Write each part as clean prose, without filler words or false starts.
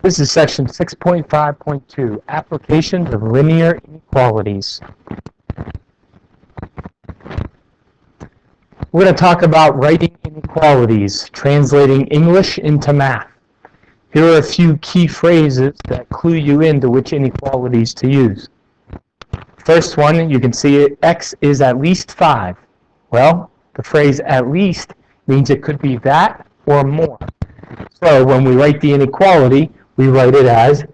This is section 6.5.2, Applications of Linear Inequalities. We're going to talk about writing inequalities, translating English into math. Here are a few key phrases that clue you into which inequalities to use. First one, you can see it, x is at least 5. Well, the phrase at least means it could be that or more. So when we write the inequality, we write it as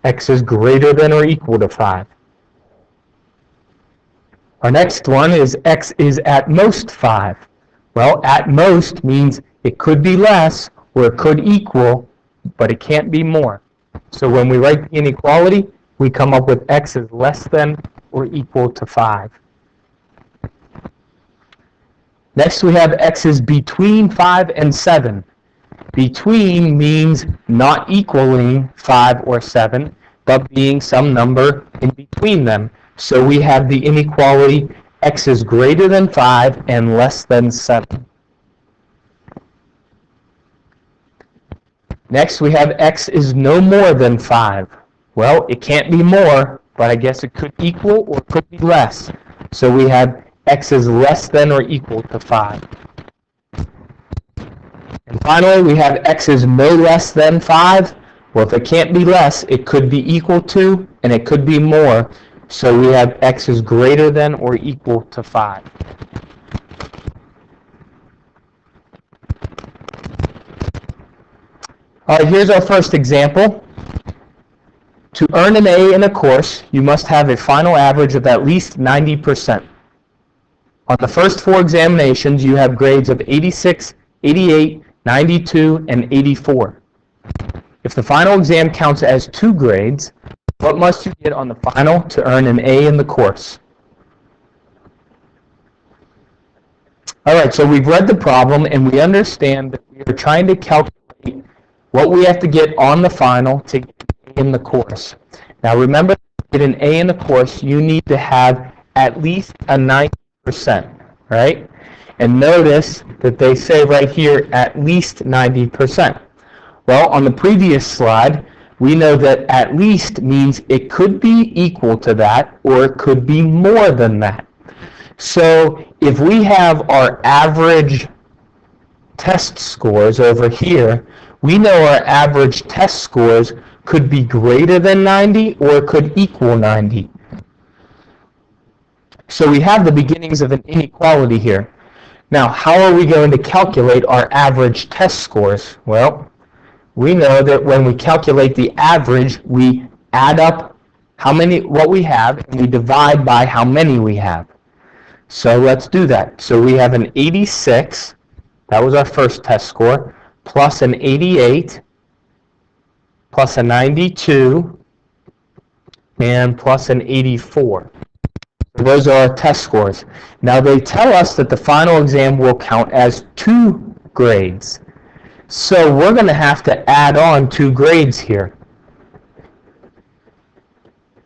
x is greater than or equal to 5. Our next one is x is at most 5. Well, at most means it could be less or it could equal, but it can't be more. So when we write the inequality, we come up with x is less than or equal to 5. Next we have x is between 5 and 7. Between means not equaling 5 or 7, but being some number in between them. So we have the inequality x is greater than 5 and less than 7. Next we have x is no more than 5. Well, it can't be more, but I guess it could equal or it could be less. So we have x is less than or equal to 5. And finally, we have x is no less than 5. Well, if it can't be less, it could be equal to, and it could be more. So we have x is greater than or equal to 5. All right, here's our first example. To earn an A in a course, you must have a final average of at least 90%. On the first 4 examinations, you have grades of 86, 88, 92, and 84. If the final exam counts as 2 grades, what must you get on the final to earn an A in the course? Alright, so we've read the problem and we understand that we are trying to calculate what we have to get on the final to get an A in the course. Now remember, to get an A in the course, you need to have at least a 90%, right? And notice that they say right here, at least 90%. Well, on the previous slide, we know that at least means it could be equal to that or it could be more than that. So if we have our average test scores over here, we know our average test scores could be greater than 90 or could equal 90. So we have the beginnings of an inequality here. Now, how are we going to calculate our average test scores? Well, we know that when we calculate the average, we add up what we have, and we divide by how many we have. So let's do that. So we have an 86, that was our first test score, plus an 88, plus a 92, and plus an 84. Those are our test scores. Now they tell us that the final exam will count as 2 grades. So we're going to have to add on 2 grades here.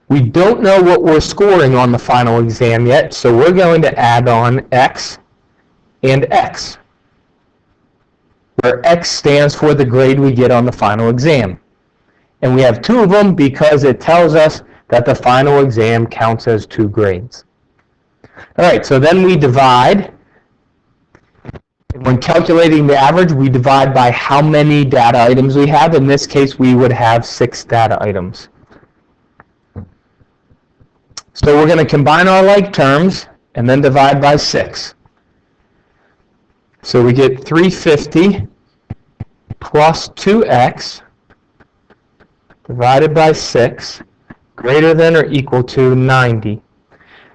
We don't know what we're scoring on the final exam yet, so we're going to add on x and x, where x stands for the grade we get on the final exam. And we have 2 of them because it tells us that the final exam counts as 2 grades. All right, so then we divide. When calculating the average, we divide by how many data items we have. In this case, we would have 6 data items. So we're going to combine our like terms and then divide by 6. So we get 350 plus 2x divided by 6 greater than or equal to 90.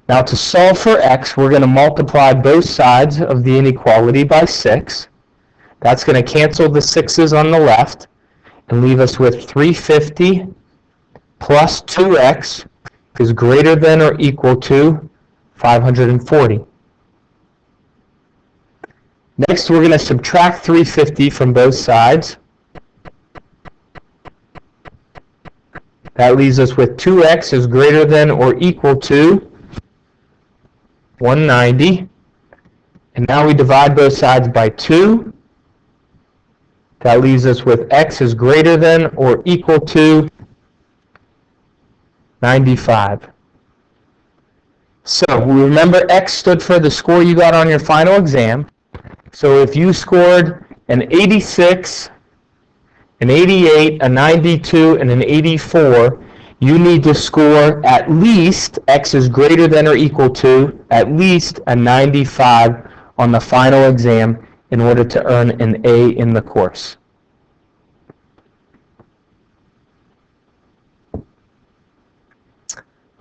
Now to solve for x, we're going to multiply both sides of the inequality by 6. That's going to cancel the 6's on the left and leave us with 350 plus 2x is greater than or equal to 540. Next, we're going to subtract 350 from both sides. That leaves us with 2x is greater than or equal to 190. And now we divide both sides by 2. That leaves us with x is greater than or equal to 95. So remember, x stood for the score you got on your final exam. So if you scored an 86, an 88, a 92, and an 84, you need to score at least, x is greater than or equal to, at least a 95 on the final exam in order to earn an A in the course.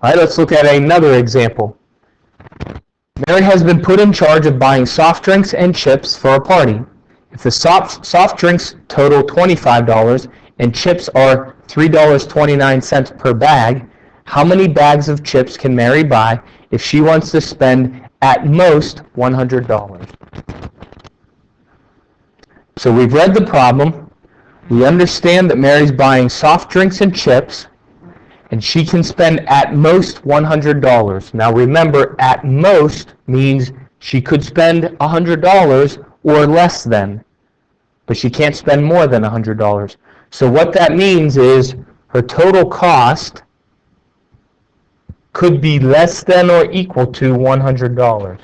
All right, let's look at another example. Mary has been put in charge of buying soft drinks and chips for a party. If the soft drinks total $25 and chips are $3.29 per bag, how many bags of chips can Mary buy if she wants to spend at most $100? So we've read the problem. We understand that Mary's buying soft drinks and chips, and she can spend at most $100. Now remember, at most means she could spend $100 or less than, but she can't spend more than $100. So what that means is her total cost could be less than or equal to $100.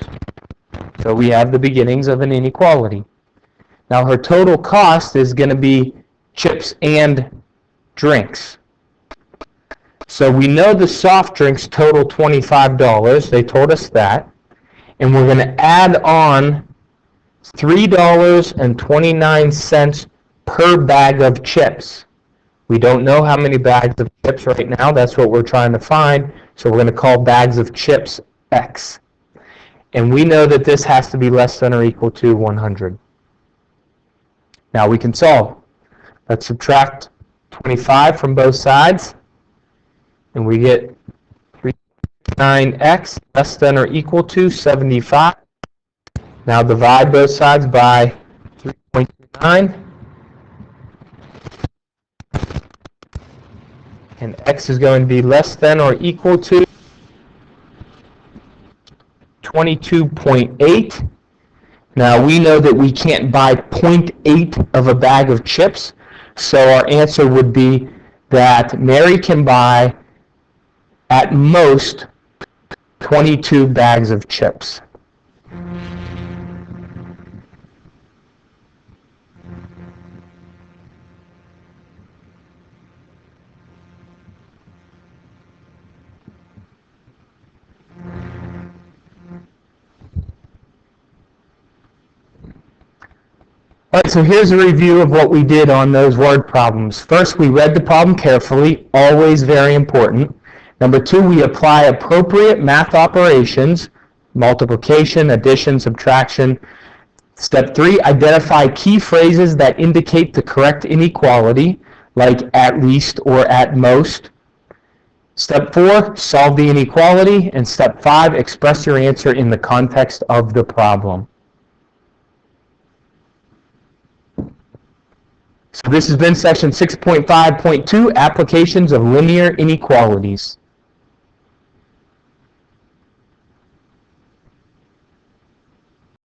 So we have the beginnings of an inequality. Now her total cost is going to be chips and drinks. So we know the soft drinks total $25. They told us that. And we're going to add on $3.29 per bag of chips. We don't know how many bags of chips right now. That's what we're trying to find. So we're going to call bags of chips X. And we know that this has to be less than or equal to 100. Now we can solve. Let's subtract 25 from both sides. And we get 3.9x less than or equal to 75. Now divide both sides by 3.29. And x is going to be less than or equal to 22.8. Now we know that we can't buy 0.8 of a bag of chips. So our answer would be that Mary can buy at most 22 bags of chips. All right, so here's a review of what we did on those word problems. First, we read the problem carefully, always very important. Number two, we apply appropriate math operations, multiplication, addition, subtraction. Step three, identify key phrases that indicate the correct inequality, like at least or at most. Step four, solve the inequality. And step five, express your answer in the context of the problem. So this has been section 6.5.2, applications of linear inequalities.